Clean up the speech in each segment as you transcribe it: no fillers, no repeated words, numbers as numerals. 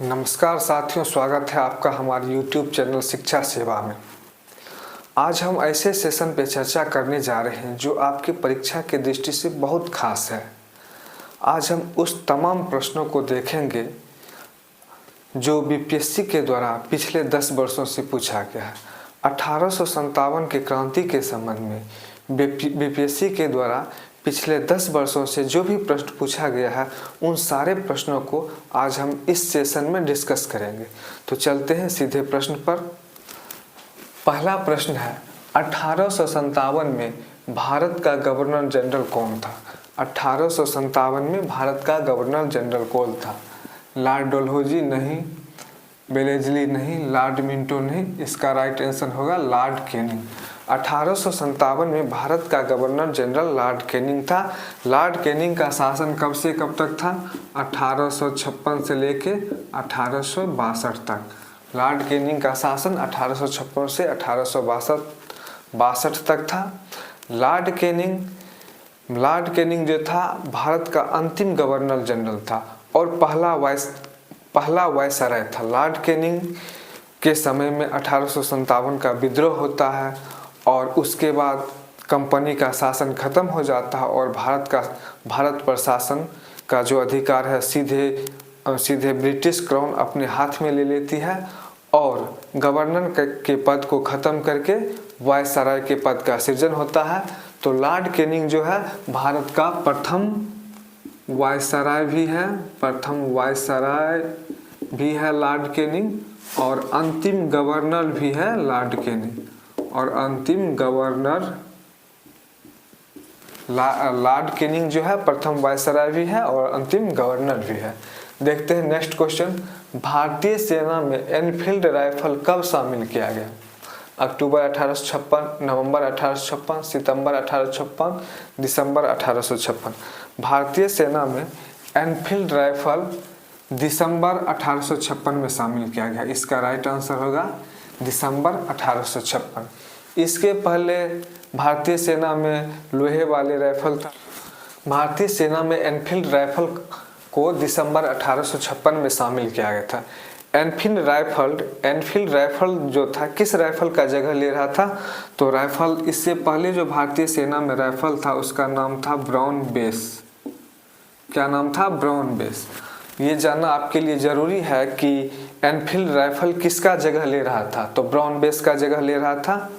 नमस्कार साथियों, स्वागत है आपका हमारे YouTube चैनल शिक्षा सेवा में। आज हम ऐसे सेशन पे चर्चा करने जा रहे हैं जो आपकी परीक्षा की दृष्टि से बहुत खास है। आज हम उस तमाम प्रश्नों को देखेंगे जो बीपीएससी के द्वारा पिछले 10 वर्षों से पूछा गया है। 1857 के क्रांति के संबंध में बीपीएससी के द्वारा पिछले 10 वर्षों से जो भी प्रश्न पूछा गया है उन सारे प्रश्नों को आज हम इस सेशन में डिस्कस करेंगे। तो चलते हैं सीधे प्रश्न पर। पहला प्रश्न है, 1857 में भारत का गवर्नर जनरल कौन था? 1857 में भारत का गवर्नर जनरल कौन था? लॉर्ड डलहौजी नहीं, बेलेजली नहीं, लॉर्ड मिंटो नहीं, इसका राइट आंसर होगा लॉर्ड कैनिंग। 1857 में भारत का गवर्नर जनरल लॉर्ड कैनिंग था। लॉर्ड कैनिंग का शासन कब से कब तक था? 1856 से लेके 1862 तक। लॉर्ड कैनिंग का शासन 1856 से 1862 तक था। लॉर्ड कैनिंग जो था भारत का अंतिम गवर्नर जनरल था और पहला वायसराय था। लॉर्ड कैनिंग के समय में 1857 का विद्रोह होता है और उसके बाद कंपनी का शासन खत्म हो जाता है और भारत पर शासन का जो अधिकार है सीधे ब्रिटिश क्राउन अपने हाथ में ले लेती है और गवर्नर के पद को खत्म करके वायसराय के पद का सृजन होता है। तो लॉर्ड कैनिंग जो है भारत का प्रथम वायसराय भी है लॉर्ड कैनिंग और अंतिम गवर्नर भी है लॉर्ड कैनिंग। और अंतिम गवर्नर लॉर्ड कैनिंग जो है प्रथम वायसराय भी है और अंतिम गवर्नर भी है। देखते हैं नेक्स्ट क्वेश्चन। भारतीय सेना में एनफील्ड राइफल कब शामिल किया गया? अक्टूबर 1856, नवंबर 1856, सितंबर 1856, दिसंबर 1856। भारतीय सेना में एनफील्ड राइफल दिसंबर 1856 में शामिल किया गया। इसका राइट आंसर होगा दिसंबर 1856। इसके पहले भारतीय सेना में लोहे वाले राइफल था। भारतीय सेना में एनफील्ड राइफल को दिसंबर 1856 में शामिल किया गया था। एनफील्ड राइफल जो था किस राइफल का जगह ले रहा था? तो राइफल इससे पहले जो भारतीय सेना में राइफल था उसका नाम था ब्राउन बेस। क्या नाम था? Brown base. ये जानना आपके लिए जरूरी है कि एनफील्ड राइफल किसका जगह ले रहा था? तो ब्राउन बेस का जगह ले रहा था।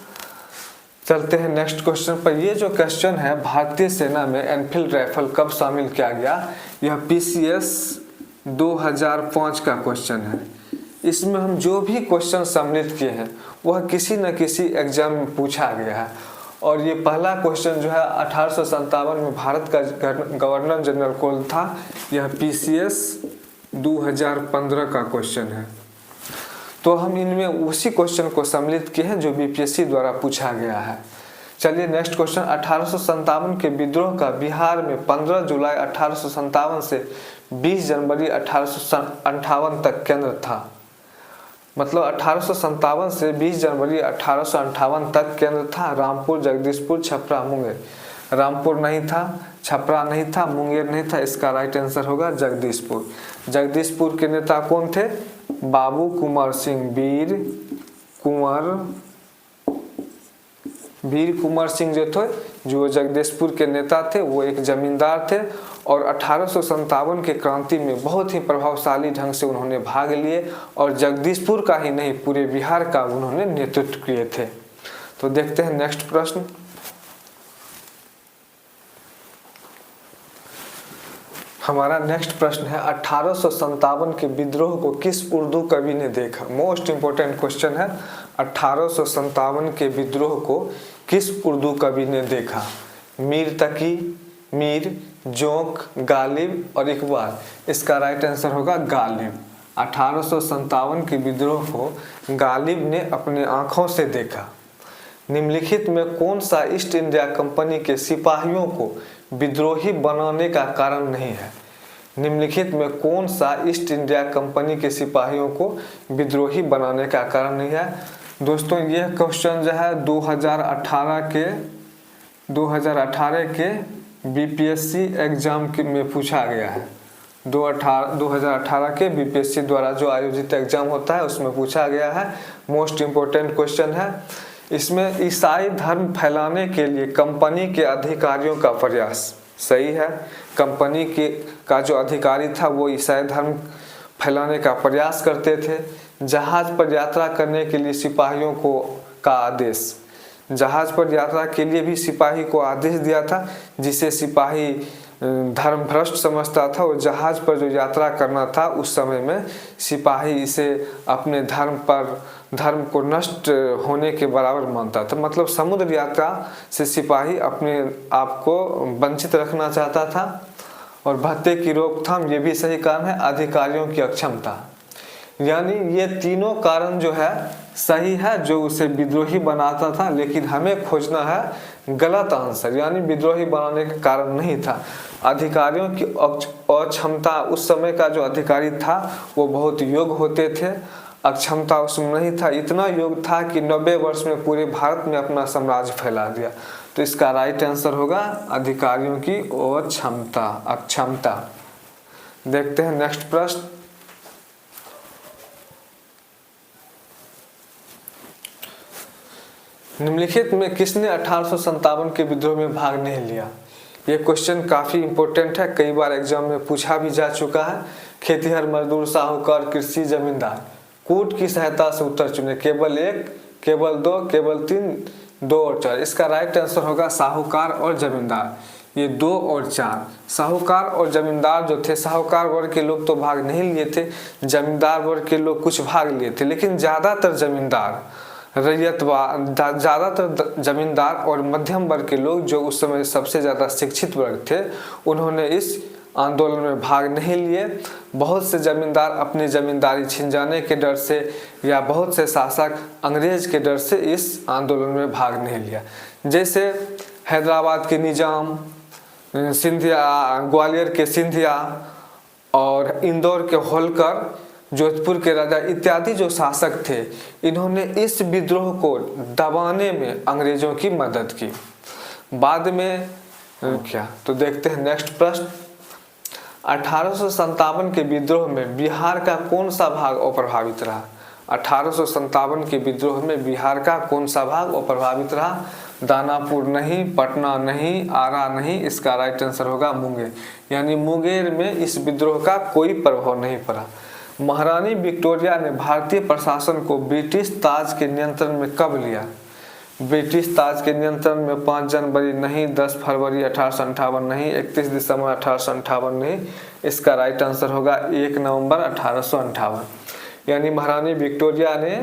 चलते हैं नेक्स्ट क्वेश्चन पर। ये जो क्वेश्चन है भारतीय सेना में एनफील्ड राइफल कब शामिल किया गया, यह पीसीएस 2005 का क्वेश्चन है। इसमें हम जो भी क्वेश्चन सम्मिलित किए हैं वह किसी न किसी एग्जाम में पूछा गया है और ये पहला क्वेश्चन जो है 1857 में भारत का गवर्नर जनरल कौन था, यह पीसीएस 2015 का क्वेश्चन है। तो हम इनमें उसी क्वेश्चन को सम्मिलित किए हैं जो बीपीएससी द्वारा पूछा गया है। चलिए नेक्स्ट क्वेश्चन। 1857 के विद्रोह का बिहार में 15 जुलाई 1857 से 20 जनवरी 1858 तक केंद्र था। मतलब 1857 से 20 जनवरी 1858 तक केंद्र था रामपुर, जगदीशपुर, छपरा, मुंगेर। रामपुर नहीं था, छपरा नहीं था, मुंगेर नहीं था। इसका राइट आंसर होगा जगदीशपुर। जगदीशपुर के नेता कौन थे? बाबू कुंवर सिंह, वीर कुंवर सिंह जो जगदीशपुर के नेता थे, वो एक जमींदार थे और 1857 के क्रांति में बहुत ही प्रभावशाली ढंग से उन्होंने भाग लिए और जगदीशपुर का ही नहीं पूरे बिहार का उन्होंने नेतृत्व किए थे। तो देखते हैं नेक्स्ट प्रश्न। हमारा नेक्स्ट प्रश्न है, 1857 के विद्रोह को किस उर्दू कवि ने देखा? मोस्ट इंपोर्टेंट क्वेश्चन है। 1857 के विद्रोह को किस उर्दू कवि ने देखा? मीर तकी, मीर, जोंक, गालिब और इकबाल। इसका राइट आंसर होगा गालिब। 1857 के विद्रोह को गालिब ने अपने आंखों से देखा। निम्नलिखित में कौन सा ईस्ट इंडिया कंपनी के सिपाहियों को विद्रोही बनाने का कारण नहीं है? निम्नलिखित में कौन सा ईस्ट इंडिया कंपनी के सिपाहियों को विद्रोही बनाने का कारण नहीं है? दोस्तों यह क्वेश्चन जो है 2018 के बीपीएससी एग्जाम में पूछा गया है। 2018 के बीपीएससी द्वारा जो आयोजित एग्जाम होता है उसमें पूछा गया है। मोस्ट इम्पोर्टेंट क्वेश्चन है। इसमें ईसाई धर्म फैलाने के लिए कंपनी के अधिकारियों का प्रयास, सही है, कंपनी का जो अधिकारी था वो ईसाई धर्म फैलाने का प्रयास करते थे। जहाज पर यात्रा करने के लिए सिपाहियों का आदेश, जहाज पर यात्रा के लिए भी सिपाही को आदेश दिया था, जिसे सिपाही धर्म भ्रष्ट समझता था। और जहाज पर जो यात्रा करना था उस समय में सिपाही इसे अपने धर्म को नष्ट होने के बराबर मानता था। मतलब समुद्र यात्रा से सिपाही अपने आप को वंचित रखना चाहता था। और भत्ते की रोकथाम, ये भी सही कारण है। अधिकारियों की अक्षमता, यानी ये तीनों कारण जो है सही है जो उसे विद्रोही बनाता था। लेकिन हमें खोजना है गलत आंसर, यानी विद्रोही बनाने का कारण नहीं था। अधिकारियों की अक्षमता, उस समय का जो अधिकारी था वो बहुत योग्य होते थे, अक्षमता उसमें नहीं था। इतना योग्य था कि 90 वर्ष में पूरे भारत में अपना साम्राज्य फैला दिया। तो इसका राइट आंसर होगा अधिकारियों की अक्षमता। देखते हैं नेक्स्ट प्रश्न। निम्नलिखित में किसने 1857 के विद्रोह में भाग नहीं लिया? ये क्वेश्चन काफी इंपॉर्टेंट है, कई बार एग्जाम में पूछा भी जा चुका है। खेतीहर, मजदूर, साहूकार, कृषि, जमींदार। कूट की सहायता से उत्तर चुने, केवल 1, केवल 2, केवल 3, 2 और 4। इसका राइट आंसर होगा साहूकार और जमींदार। ये 2 और 4। साहूकार और जमींदार जो थे, साहूकार वर्ग के लोग तो भाग नहीं लिए थे, जमींदार वर्ग के लोग कुछ भाग लिए थे। लेकिन ज्यादातर जमींदार और मध्यम वर्ग के लोग, जो उस समय सबसे ज़्यादा शिक्षित वर्ग थे, उन्होंने इस आंदोलन में भाग नहीं लिए। बहुत से जमींदार अपनी जमींदारी छिन जाने के डर से या बहुत से शासक अंग्रेज के डर से इस आंदोलन में भाग नहीं लिया। जैसे हैदराबाद के निजाम, सिंधिया, ग्वालियर के सिंधिया और इंदौर के होलकर, जोधपुर के राजा इत्यादि जो शासक थे, इन्होंने इस विद्रोह को दबाने में अंग्रेजों की मदद की। बाद में क्या, तो देखते हैं नेक्स्ट प्रश्न। 1857 के विद्रोह में बिहार का कौन सा भाग अप्रभावित रहा? 1857 के विद्रोह में बिहार का कौन सा भाग अप्रभावित रहा? दानापुर नहीं, पटना नहीं, आरा नहीं। इसका राइट आंसर होगा मुंगेर, यानी मुंगेर में इस विद्रोह का कोई प्रभाव नहीं पड़ा। महारानी विक्टोरिया ने भारतीय प्रशासन को ब्रिटिश ताज के नियंत्रण में कब लिया? ब्रिटिश ताज के नियंत्रण में 5 जनवरी नहीं, 10 फरवरी 1858 नहीं, 31 दिसंबर 1858 नहीं। इसका राइट आंसर होगा 1 नवंबर 1858। यानी महारानी विक्टोरिया ने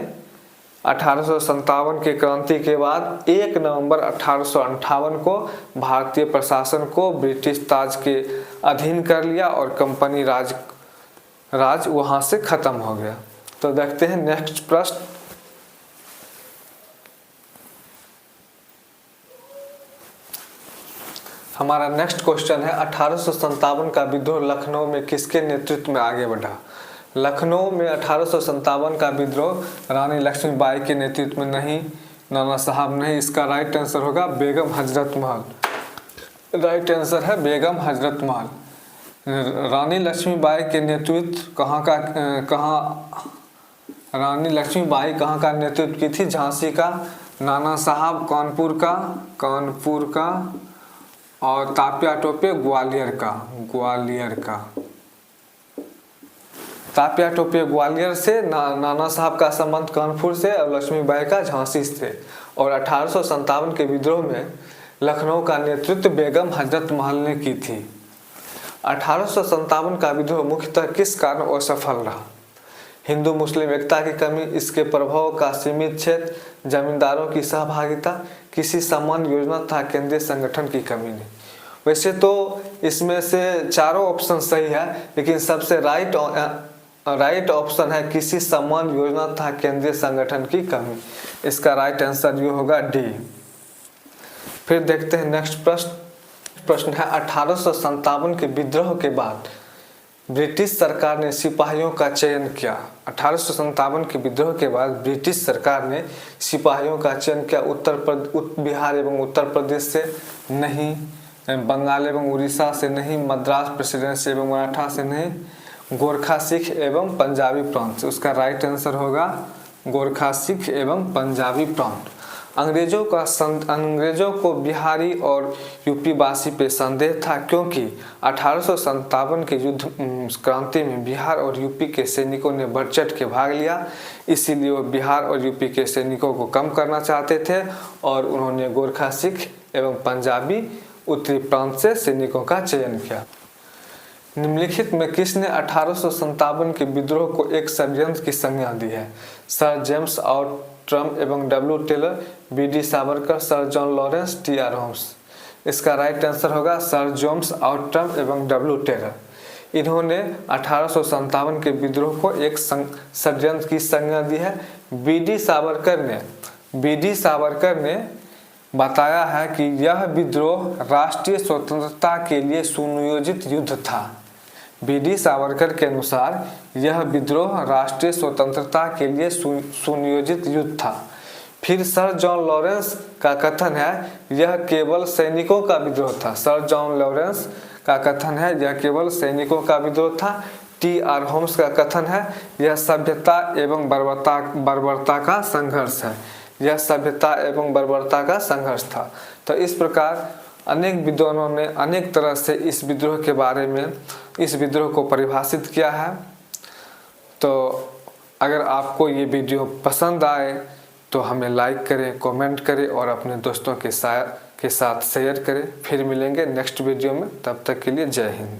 1857 के क्रांति के बाद 1 नवंबर 1858 को भारतीय प्रशासन को ब्रिटिश ताज के अधीन कर लिया और कंपनी राज वहां से खत्म हो गया। तो देखते हैं नेक्स्ट प्रश्न। हमारा नेक्स्ट क्वेश्चन है 1857 का विद्रोह लखनऊ में किसके नेतृत्व में आगे बढ़ा? लखनऊ में 1857 का विद्रोह रानी लक्ष्मीबाई के नेतृत्व में नहीं, नाना साहब नहीं। इसका राइट आंसर होगा बेगम हजरत महल। राइट आंसर है बेगम हजरत महल। रानी लक्ष्मीबाई के नेतृत्व रानी लक्ष्मीबाई कहाँ का नेतृत्व की थी? झांसी का। नाना साहब कानपुर का और तात्या टोपे ग्वालियर का। तात्या टोपे ग्वालियर से, नाना साहब का संबंध कानपुर से और लक्ष्मीबाई का झांसी से। और 1857 के विद्रोह में लखनऊ का नेतृत्व बेगम हजरत महल ने की थी। 1857 का विद्रोह मुख्यतः किस कारण असफल रहा? हिंदू मुस्लिम एकता की कमी, इसके प्रभाव का सीमित क्षेत्र, जमींदारों की सहभागिता, किसी समान योजना तथा केंद्रीय संगठन की कमी नहीं। वैसे तो इसमें से चारों ऑप्शन सही है, लेकिन सबसे राइट ऑप्शन है किसी समान योजना तथा केंद्रीय संगठन की कमी। इसका राइट आंसर ये होगा डी। फिर देखते हैं नेक्स्ट प्रश्न है 1857 के विद्रोह के बाद ब्रिटिश सरकार ने सिपाहियों का चयन किया। 1857 के विद्रोह के बाद ब्रिटिश सरकार ने सिपाहियों का चयन किया। बिहार एवं उत्तर प्रदेश से नहीं, बंगाल एवं उड़ीसा से नहीं, मद्रास प्रेसिडेंसी एवं मराठा से नहीं, गोरखा, सिख एवं पंजाबी प्रांत से। उसका राइट आंसर होगा गोरखा, सिख एवं पंजाबी प्रांत। अंग्रेजों को बिहारी और यूपी वासी पे संदेह था, क्योंकि 1857 के युद्ध क्रांति में बिहार और यूपी के सैनिकों ने बढ़ चढ़ के भाग लिया। इसीलिए वो बिहार और यूपी के सैनिकों को कम करना चाहते थे और उन्होंने गोरखा, सिख एवं पंजाबी उत्तरी प्रांत से सैनिकों का चयन किया। निम्नलिखित में किसने 1857 के विद्रोह को एक षड्यंत्र की संज्ञा दी है? सर जेम्स आउटरम एवं W Taylor, B D. Savarkar, sir John Lawrence, T R. Holmes. इसका राइट आंसर होगा सर जेम्स आउटरम एवं डब्ल्यू टेलर। इन्होंने 1857 के विद्रोह को एक षड्यंत्र की संज्ञा दी है। बी.डी. सावरकर ने बताया है कि यह विद्रोह राष्ट्रीय स्वतंत्रता के लिए सुनियोजित युद्ध था। बी.डी. सावरकर के अनुसार यह विद्रोह राष्ट्रीय स्वतंत्रता के लिए सुनियोजित युद्ध था। फिर सर जॉन लॉरेंस का कथन है यह केवल सैनिकों का विद्रोह था। सर जॉन लॉरेंस का कथन है यह केवल सैनिकों का विद्रोह था। टी.आर. होम्स का कथन है यह सभ्यता एवं बर्बरता का संघर्ष है। यह सभ्यता एवं बर्बरता का संघर्ष था। तो इस प्रकार अनेक विद्वानों ने अनेक तरह से इस विद्रोह के बारे में, इस विद्रोह को परिभाषित किया है। तो अगर आपको ये वीडियो पसंद आए तो हमें लाइक करें, कमेंट करें और अपने दोस्तों के साथ शेयर करें। फिर मिलेंगे नेक्स्ट वीडियो में, तब तक के लिए जय हिंद।